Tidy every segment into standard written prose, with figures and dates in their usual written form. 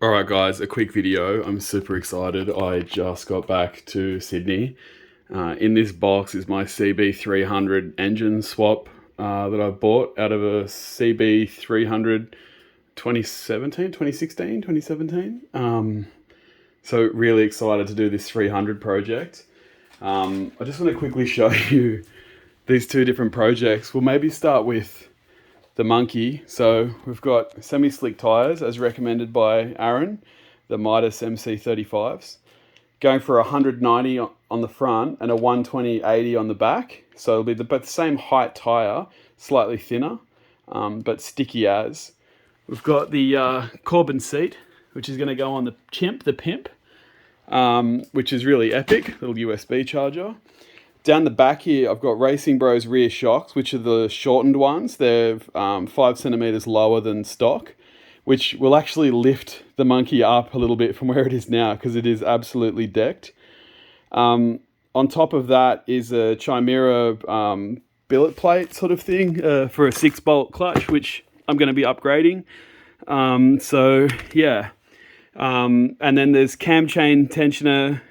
Alright guys, a quick video. I'm super excited. I just got back to Sydney. In this box is my CB300 engine swap that I bought out of a CB300 2017. So really excited to do this 300 project. I just want to quickly show you these two different projects. We'll maybe start with the Monkey. So we've got semi-slick tires as recommended by Aaron, the Midas MC35s, going for 190 on the front and a 120/80 on the back. So it'll be both the same height tire, slightly thinner, but sticky as. We've got the Corbin seat, which is going to go on the Pimp, which is really epic, little USB charger. Down the back here, I've got Racing Bros rear shocks, which are the shortened ones. They're 5 centimeters lower than stock, which will actually lift the Monkey up a little bit from where it is now because it is absolutely decked. On top of that is a Chimera billet plate sort of thing for a 6-bolt clutch, which I'm going to be upgrading. And then there's cam chain tensioner,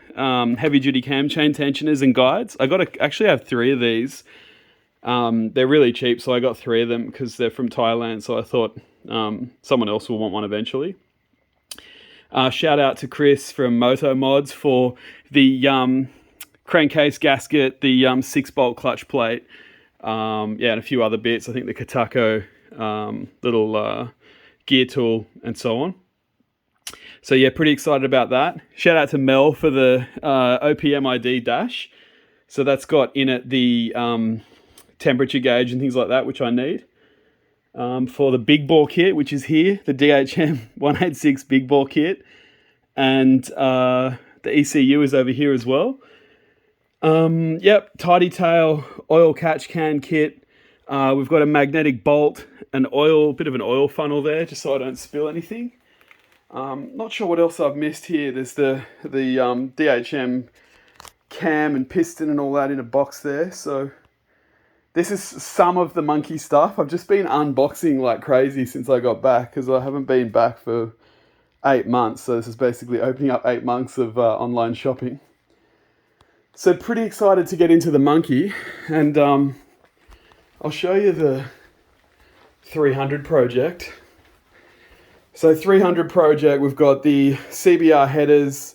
heavy duty cam chain tensioners and guides. Actually have 3 of these. They're really cheap, so I got 3 of them because they're from Thailand, so I thought someone else will want one eventually. Shout out to Chris from Moto Mods for the crankcase gasket, the 6-bolt clutch plate, and a few other bits. I think the Katako little gear tool and so on. So yeah, pretty excited about that. Shout out to Mel for the OPM ID dash. So that's got in it the temperature gauge and things like that, which I need. For the big bore kit, which is here, the DHM 186 big bore kit. And the ECU is over here as well. Tidy tail oil catch can kit. We've got a magnetic bolt, bit of an oil funnel there, just so I don't spill anything. Not sure what else I've missed here. There's the DHM cam and piston and all that in a box there. So this is some of the Monkey stuff. I've just been unboxing like crazy since I got back because I haven't been back for 8 months. So this is basically opening up 8 months of online shopping. So pretty excited to get into the Monkey, and I'll show you the 300 project. So 300 project, we've got the CBR headers,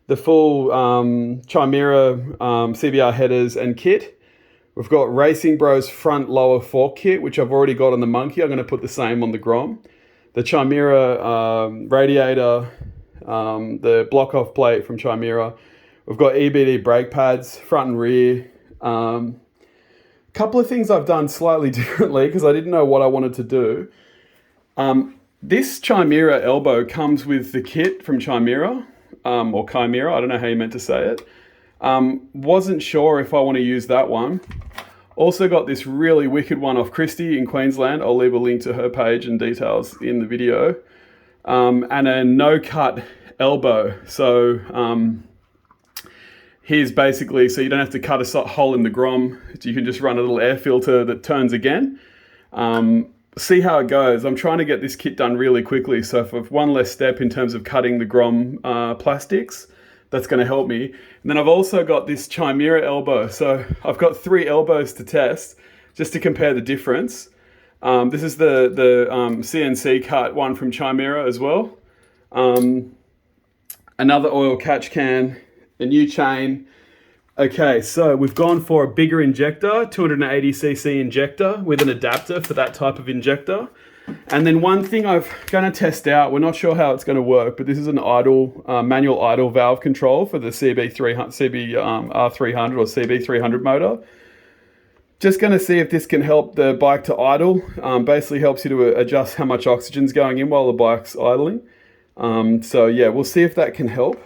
the full Chimera CBR headers and kit. We've got Racing Bros front lower fork kit, which I've already got on the Monkey. I'm going to put the same on the Grom. The Chimera radiator, the block-off plate from Chimera. We've got EBD brake pads, front and rear. Couple of things I've done slightly differently because I didn't know what I wanted to do. This Chimera elbow comes with the kit from Chimera, or Chimera, I don't know how you meant to say it. Wasn't sure if I want to use that one. Also got this really wicked one off Christy in Queensland. I'll leave a link to her page and details in the video. And a no-cut elbow. So here's basically, so you don't have to cut a hole in the Grom. You can just run a little air filter that turns again. See how it goes. I'm trying to get this kit done really quickly, so if I've one less step in terms of cutting the Grom plastics, that's going to help me. And then I've also got this Chimera elbow, so I've got 3 elbows to test just to compare the difference. This is the CNC cut one from Chimera as well. Another oil catch can, a new chain. Okay, so we've gone for a bigger injector, 280cc injector with an adapter for that type of injector. And then one thing I'm going to test out, we're not sure how it's going to work, but this is an manual idle valve control for the CBR300 or CB300 motor. Just going to see if this can help the bike to idle. Basically helps you to adjust how much oxygen's going in while the bike's idling. We'll see if that can help.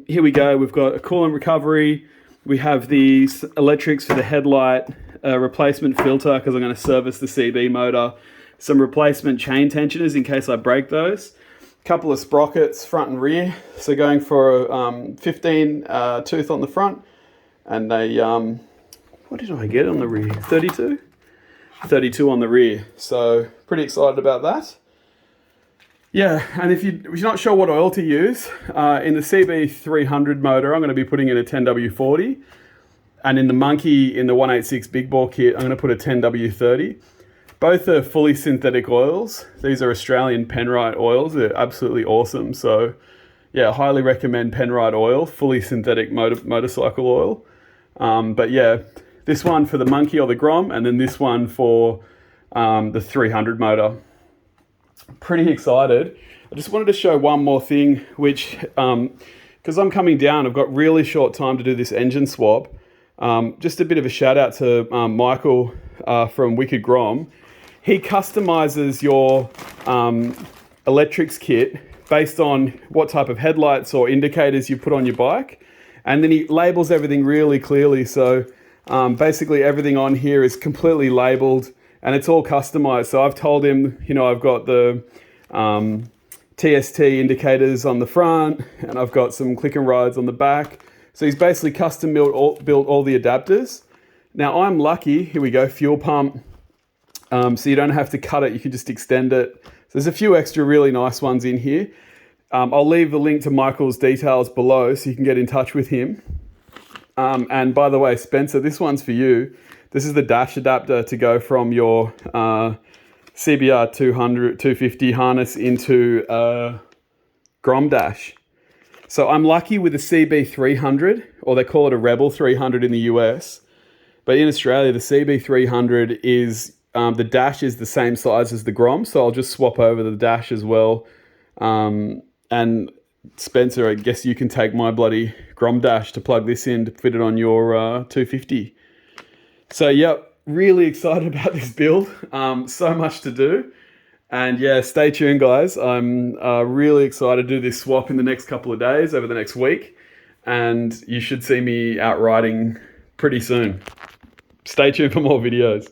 Here we go. We've got a coolant recovery. We have these electrics for the headlight, a replacement filter because I'm going to service the CB motor, some replacement chain tensioners in case I break those, a couple of sprockets front and rear. So going for a 15 tooth on the front and a, what did I get on the rear? 32? 32 on the rear. So pretty excited about that. Yeah, and if you're not sure what oil to use, in the CB300 motor, I'm going to be putting in a 10W40. And in the Monkey, in the 186 big bore kit, I'm going to put a 10W30. Both are fully synthetic oils. These are Australian Penrite oils. They're absolutely awesome. So, yeah, highly recommend Penrite oil, fully synthetic motorcycle oil. But yeah, this one for the Monkey or the Grom, and then this one for the 300 motor. Pretty excited. I just wanted to show one more thing, which, because I'm coming down, I've got really short time to do this engine swap. Just a bit of a shout out to Michael from Wicked Grom. He customizes your electrics kit based on what type of headlights or indicators you put on your bike. And then he labels everything really clearly. So basically everything on here is completely labeled and it's all customized. So I've told him, I've got the TST indicators on the front and I've got some click and rides on the back. So he's basically custom built all the adapters. Now I'm lucky, here we go, fuel pump. So you don't have to cut it, you can just extend it. So there's a few extra really nice ones in here. I'll leave the link to Michael's details below so you can get in touch with him. And by the way, Spencer, this one's for you. This is the dash adapter to go from your CBR 250 harness into Grom dash. So I'm lucky with the CB300, or they call it a Rebel 300 in the US. But in Australia, the CB300 is, the dash is the same size as the Grom. So I'll just swap over the dash as well. And Spencer, I guess you can take my bloody Grom dash to plug this in to fit it on your 250. So yeah, really excited about this build. So much to do. And yeah, stay tuned, guys. I'm really excited to do this swap in the next couple of days, over the next week. And you should see me out riding pretty soon. Stay tuned for more videos.